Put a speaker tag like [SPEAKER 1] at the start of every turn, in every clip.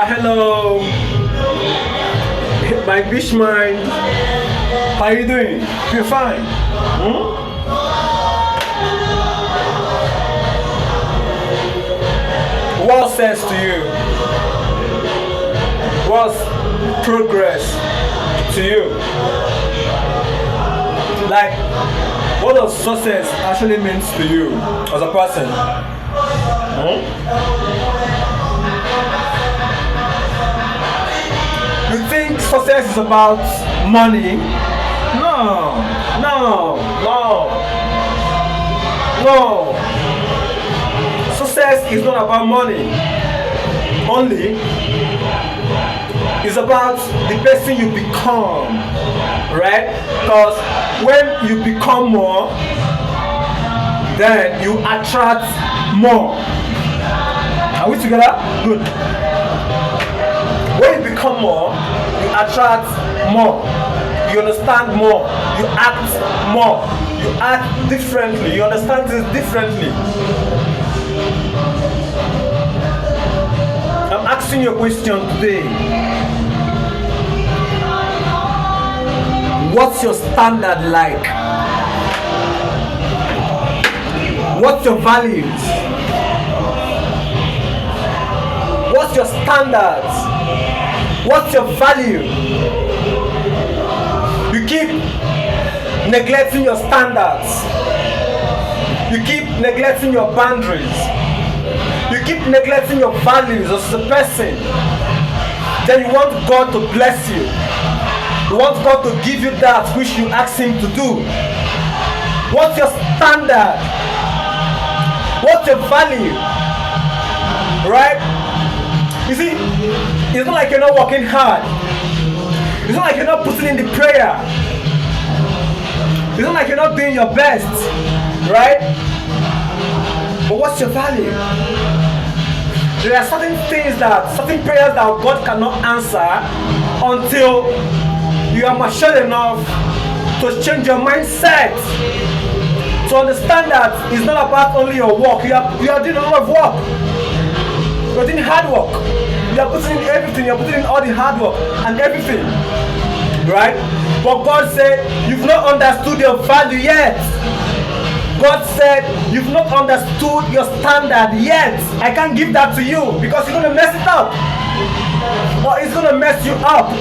[SPEAKER 1] Hello, my Bishman. How you doing? You're fine. What sense to you? What's progress to you? Like, what does success actually means to you as a person? You think success is about money? No, no, no, no. Success is not about money only. It's about the person you become, right? Because when you become more, then you attract more. Are we together? Good. When you become more, you attract more. You understand more. You act more. You act differently. You understand things differently. I'm asking you a question today. What's your standard like? What's your values? What's your standards? What's your value? You keep neglecting your standards. You keep neglecting your boundaries. You keep neglecting your values as a person. Then you want God to bless you. You want God to give you that which you ask Him to do. What's your standard? What's your value? Right? You see, it's not like you're not working hard. It's not like you're not putting in the prayer. It's not like you're not doing your best. Right? But what's your value? There are certain things certain prayers that God cannot answer until you are mature enough to change your mindset, to understand that it's not about only your work. You are doing a lot of work. You are doing hard work. You are putting in everything. You are putting in all the hard work and everything, right? But God said you've not understood your value yet. God said you've not understood your standard yet. I can't give that to you because you're gonna mess it up, or it's gonna mess you up.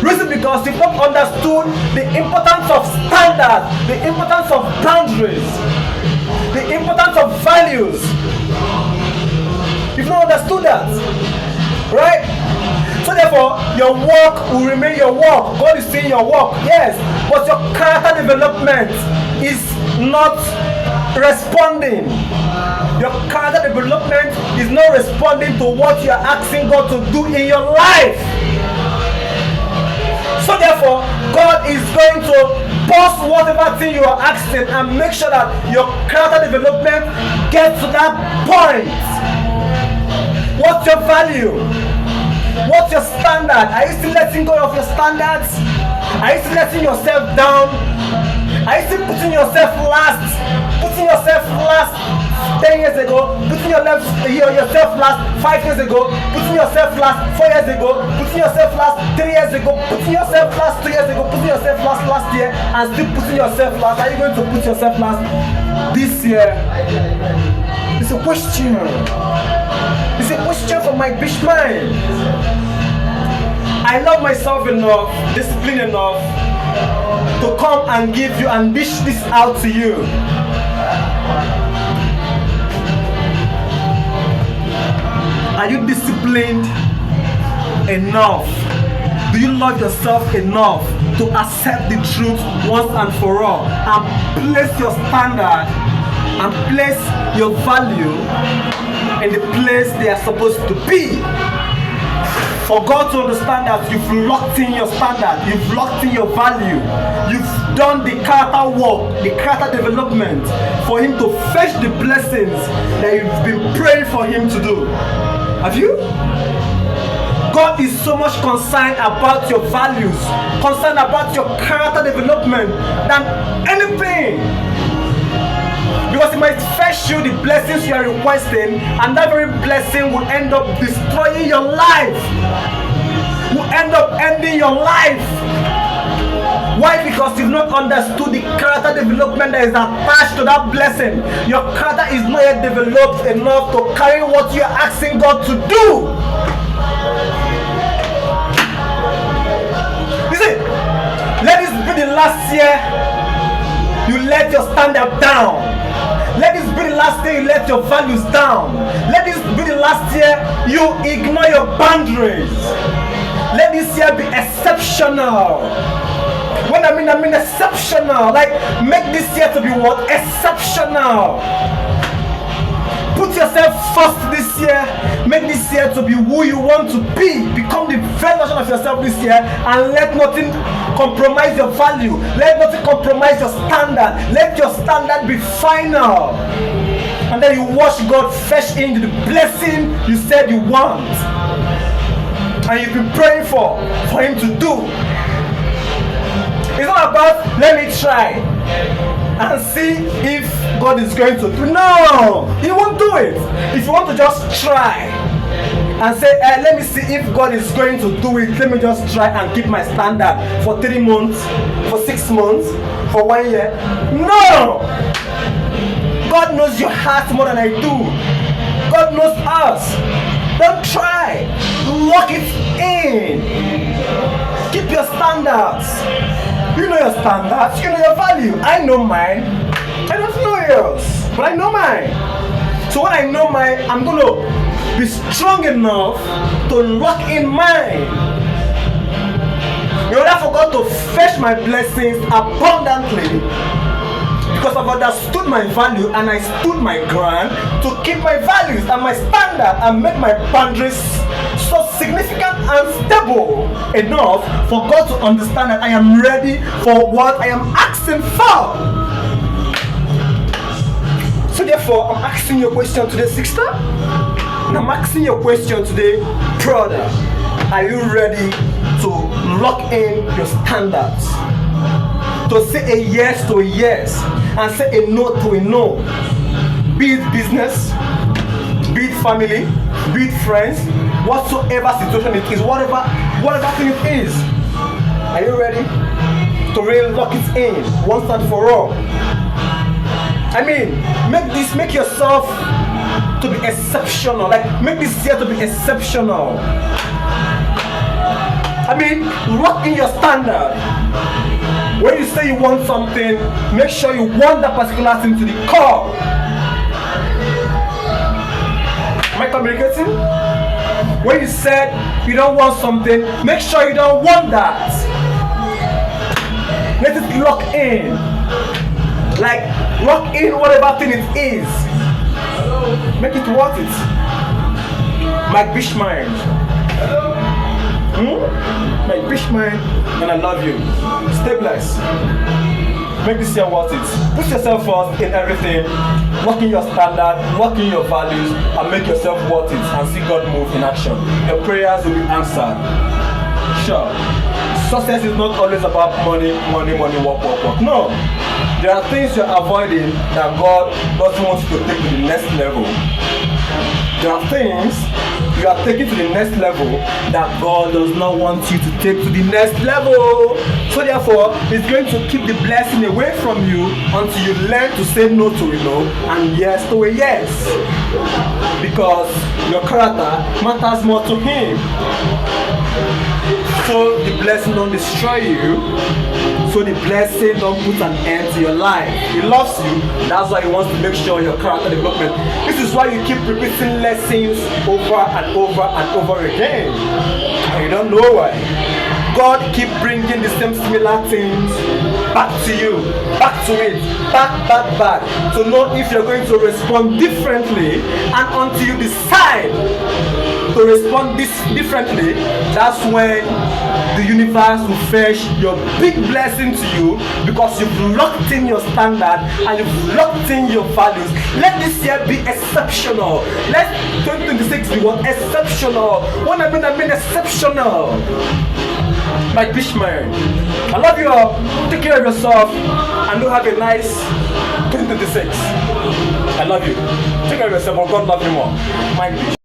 [SPEAKER 1] Reason because you've not understood the importance of standards, the importance of boundaries, the importance of values. You've not understood that, right? So therefore, your work will remain your work. God is seeing your work, yes, but your character development is not responding. Your character development is not responding to what you are asking God to do in your life. So therefore, God is going to pause whatever thing you are asking and make sure that your character development gets to that point. What's your value? What's your standard? Are you still letting go of your standards? Are you still letting yourself down? Are you still putting yourself last? Putting yourself last 10 years ago, putting yourself last 5 years ago, putting yourself last 4 years ago, putting yourself last 3 years ago, putting yourself last 2 years ago, putting yourself last year, and still putting yourself last. Are you going to put yourself last this year? It's a question. It's a question from my bitch mind. I love myself enough, disciplined enough to come and give you and dish this out to you. Are you disciplined enough? Do you love yourself enough to accept the truth once and for all and place your standard and place your value in the place they are supposed to be? For God to understand that you've locked in your standard, you've locked in your value, you've done the character work, the character development, for Him to fetch the blessings that you've been praying for Him to do. Have you? God is so much concerned about your values, concerned about your character development than anything. Because it might fetch you the blessings you are requesting, and that very blessing will end up destroying your life. Will end up ending your life. Why? Because you've not understood the character development that is attached to that blessing. Your character is not yet developed enough to carry what you are asking God to do. You see, let this be the last year you let your standard down. Let this be the last year you let your values down. Let this be the last year you ignore your boundaries. Let this year be exceptional. When I mean exceptional. Like, make this year to be what? Exceptional. Put yourself first this year. Make this year to be who you want to be. Become the best version of yourself this year, and let nothing compromise your value. Let nothing compromise your standard. Let your standard be final. And then you watch God fetch into the blessing you said you want, and you've been praying for Him to do. It's not about let me try and see if God is going to do. No, He won't do it. If you want to just try and say, let me see if God is going to do it, let me just try and keep my standard for 3 months, for 6 months, for 1 year. No! God knows your heart more than I do. God knows us. Don't try. Lock it in. Keep your standards. You know your standards, you know your value. I know mine. I don't know yours, but I know mine. So when I know mine, I'm going to be strong enough to lock in mine. In order for God to fetch my blessings abundantly, because I've understood my value and I stood my ground to keep my values and my standard and make my boundaries so significant and stable enough for God to understand that I am ready for what I am asking for. So therefore, I'm asking you a question today, sister. And I'm asking you a question today, brother. Are you ready to lock in your standards? To say a yes to a yes and say a no to a no. Be it business, be it family, be it friends, whatsoever situation it is, whatever thing it is. Are you ready to really lock it in once and for all? I mean, make yourself to be exceptional. Like, make this year to be exceptional. I mean, lock in your standard. When you say you want something, make sure you want that particular thing to the core. Am I communicating? When you said you don't want something, make sure you don't want that. Let it lock in. Like, lock in whatever thing it is. Make it worth it. Mike Bishman. Mike Bishman, and I love you. Stay blessed. Make this year worth it. Put yourself first in everything. Lock in your standard, lock in your values, and make yourself worth it, and see God move in action. Your prayers will be answered. Sure. Success is not always about money, work. No. There are things you're avoiding that God doesn't want you to take to the next level. There are things you are taking to the next level that God does not want you to take to the next level. So therefore, it's going to keep the blessing away from you until you learn to say no to a no and yes to a yes. Because your character matters more to Him. So the blessing don't destroy you. So the blessing don't put an end to your life. He loves you. That's why He wants to make sure your character development. This is why you keep repeating lessons over and over again. And you don't know why. God keep bringing the same similar things back to you, back to it, back, to know if you're going to respond differently. And until you decide to respond differently, that's when the universe will fetch your big blessing to you, because you've locked in your standard and you've locked in your values. Let this year be exceptional. Let 2026 be what? Exceptional. When I mean exceptional. Like Bishman. I love you all. Take care of yourself and do have a nice 2026. I love you. Take care of yourself, but God love you more. Mind